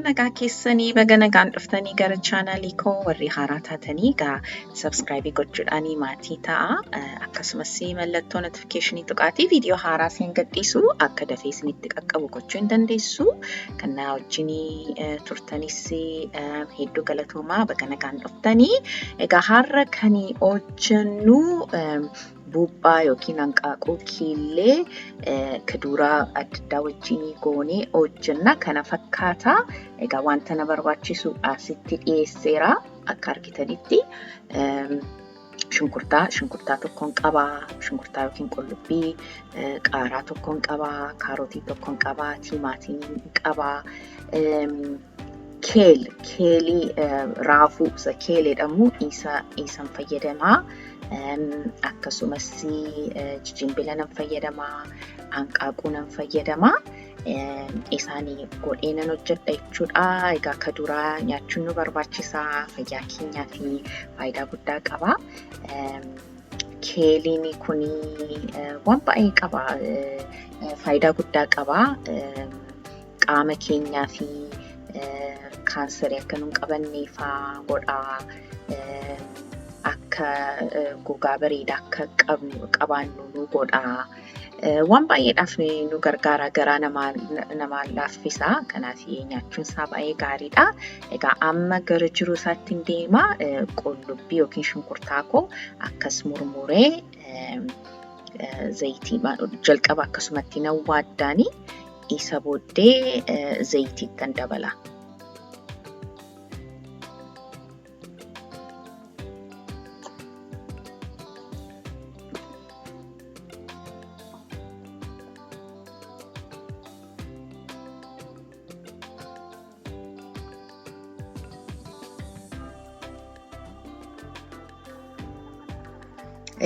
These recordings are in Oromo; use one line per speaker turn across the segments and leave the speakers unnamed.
Nagaa keessanii baga nagaan dhuftanii gara chaanaalii koo warri haaraa taatanii subscribe gochuudhaan maatii ta'a. Akkasumas mallattoo notificationii tuqaatii viidiyoo haaraa isin gadhiisu akka dafee isinitti qaqqabu gochuu hin dandeessu. Kan na wajjin turtanis hedduu galatoomaa baga nagaan dhuftanii. Egaa har'a kan hojjennu buuphaa yookiin hanqaaquu kiillee kuduraa adda addaa wajjin goonee hojjenna. Kana fakkaata. Egaa wanta na barbaachisu asitti dhiyeesseera akka argitanitti. Shunkurtaa tokkoon qabaa, shunkurtaa yookiin qullubbii, qaaraa tokkoon qabaa, kaarotii tokkoon qabaa, tiimaatimii qabaa. Keelii raafuu isa keelee jedhamu isan fayyadamaa. Akkasumas jinjibila nan fayyadamaa, hanqaaquu nan fayyadamaa. Isaanii godhee nan hojjedha jechuudha. Egaa kuduraa nyaachuun nu barbaachisaa, fayyaa keenyaa fi faayidaa guddaa qaba. Keeliin kuni waan baay'ee qaba, faayidaa guddaa qaba. Qaama keenyaa fi kaanserii akka nun qabanneefaa godhaa. Akka gogaa bareedaa akka qabaannu nu godhaa. Waan baay'eedhaaf nu gargaara, garaa namaa laaffisa. Kanaaf nyaachuun isaa baay'ee gaariidha. Egaa amma gara jiruu isaatti hin deema. Qullubbii yookiin shunkurtaa koo akkas murmuree zayitii jalqaba akkasumatti nan waaddaani. Isa booddee zayitii kan dabala.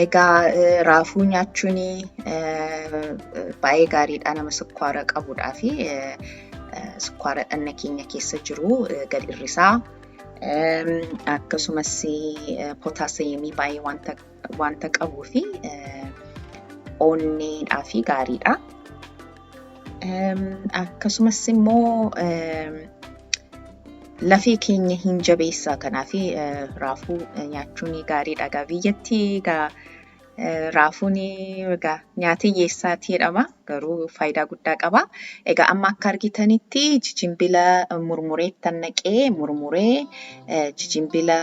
Egaa raafuu nyaachuun baay'ee gaariidha nama sukkaara qabuudhaa fi sukkaara dhagna keenya keessa jiru gad hir'isaa. Akkasumas pootaasiyemii baay'ee wanta qabuu fi onneedhaa fi gaariidha. Akkasumas immoo lafee keenya hin jabeessa. Kanaaf raafuu nyaachuun gaariidha. Egaa biyyatti raafuun nyaata hiyyeessaati jedhama. Garuu faayidaa guddaa qaba. Egaa amma akka argitanitti jinjibila murmureettan naqee jinjibila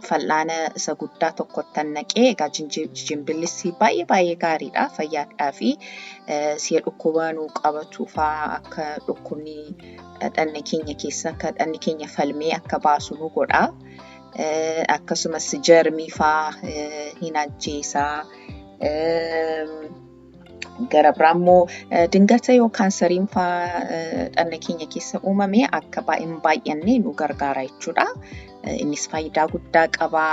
fal'aana isa guddaa tokkottan naqee. Egaa jinjibillis baay'ee gaariidha fayyaadhaa fi si'a dhukkuba nu qabatu fa'aa akka dhukkubni dhagna keenya keessa akka dhagni keenya falmee akka baasu nu godha. Akkasumas jarmii fa'aa hin ajjeesaa. Gara biraa immoo dingata yoo kaanseriin fa'aa dhagna keenya keessa uumame akka hin baay'anne nu gargaara jechuudha. Innis faayidaa guddaa qaba.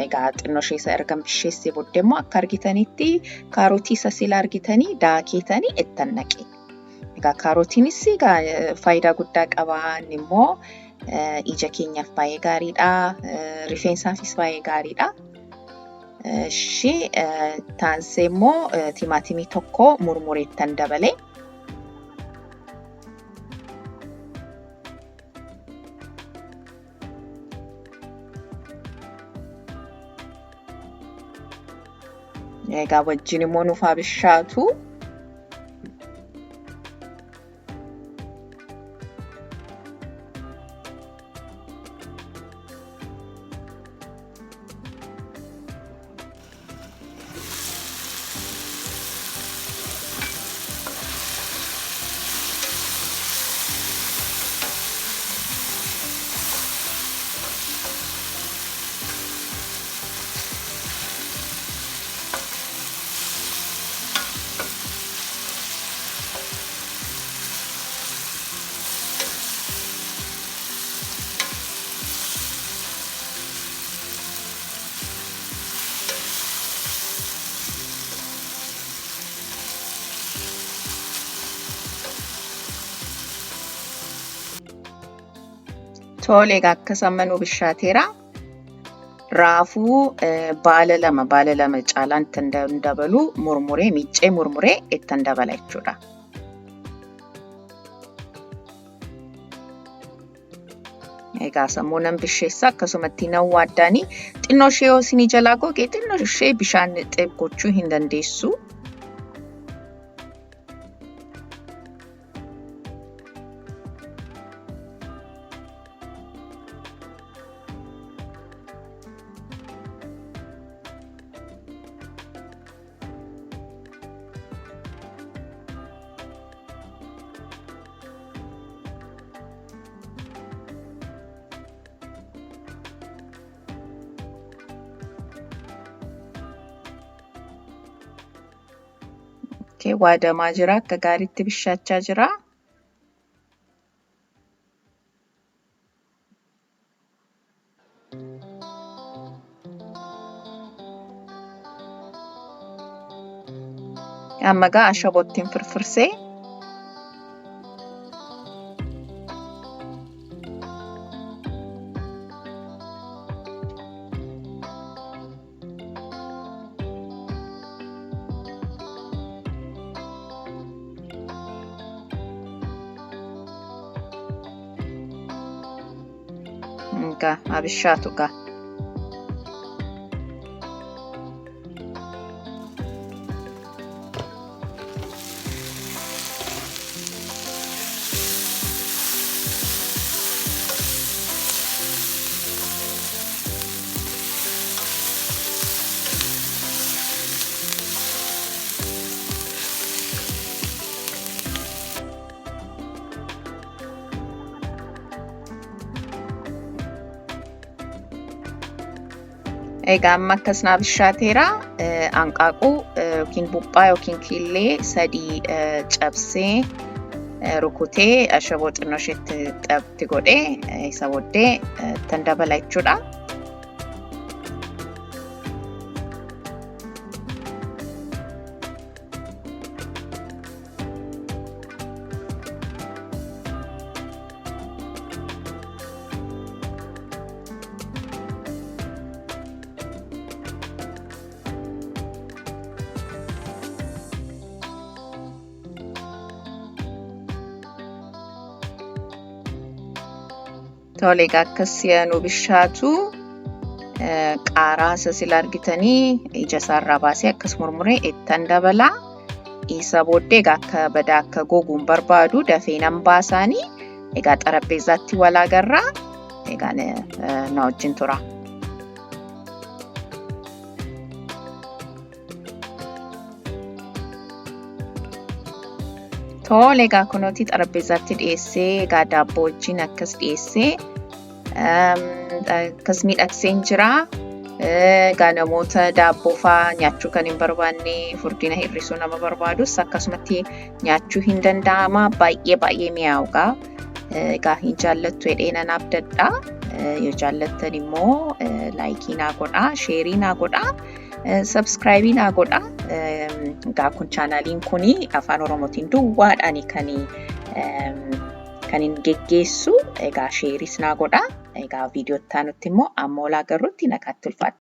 Egaa xinnoo ishee erga bisheessee booddee immoo akka argitanitti kaarotii isa sila argitanii daakeetanii ittan naqe. Egaa kaarotiinis faayidaa guddaa qaba. Inni immoo ija keenyaaf baay'ee gaariidha. Rifeensaafis baay'ee gaariidha. Taansee immoo tiimaatimii tokko murmureettan dabale. Egaa wajjin immoo nuuf haa bishaatu. Tole egaa akka sammanuu bishaateera. Raafuu baala lama caalaan ittiin dabalu murmuree miccee murmuree ittiin dabala jechuudha. Egaa sammuunan bisheessa akkasumatti nan waaddaanii xinnoo ishee yoo isin jalaa goge xinnoo ishee bishaan gochuu hin dandeessu. Waadamaa jira akka gaariitti bishaachaa jira. Amma gaa ashabootiin firfirsee abishaatu gaa. Egaa amma akkasnaa bishaateera. Hanqaaquu yookiin buuphaa yookiin killee sadii cabsee rukutee ashaboo xinnoo isheetti xabti godhee isa booddee ittiin dabala jechuudha. Tole egaa akkasii nu bishaatu qaaraa sila argitanii ija isaarraa baasee akkas murmuree ittiin dabala. Isa booddee egaa akka badaa akka goguun barbaadu dafee nan baasaanii egaa xarapheezaatti wal agarraa. Egaa na wajjin tura. Tole egaa kunooti xarapheezaatti dhiyeessee egaa daabboo wajjin akkas dhiyeessee akkas miidhagseen jira. Egaa namoota daabboo fa'aa nyaachuu kan hin barbaanne furdina hir'isuu nama barbaadus akkasumatti nyaachuu hin danda'ama. Baay'ee mi'aawugaa. Egaa hin jaallattu jedhee nan abdadha. Yoo jaallattan immoo laayikii naa godhaa, sheerii naa godhaa, sabskraayibii naa godhaa. Egaa kun chaanaaliin kuni afaan Oromootiin duwwaadhaan kan hin geggeessu. Egaa sheeris naa godhaa. Egaa viidiyoo itti aanutti immoo amma ol agarrutti nagaatti ulfaata.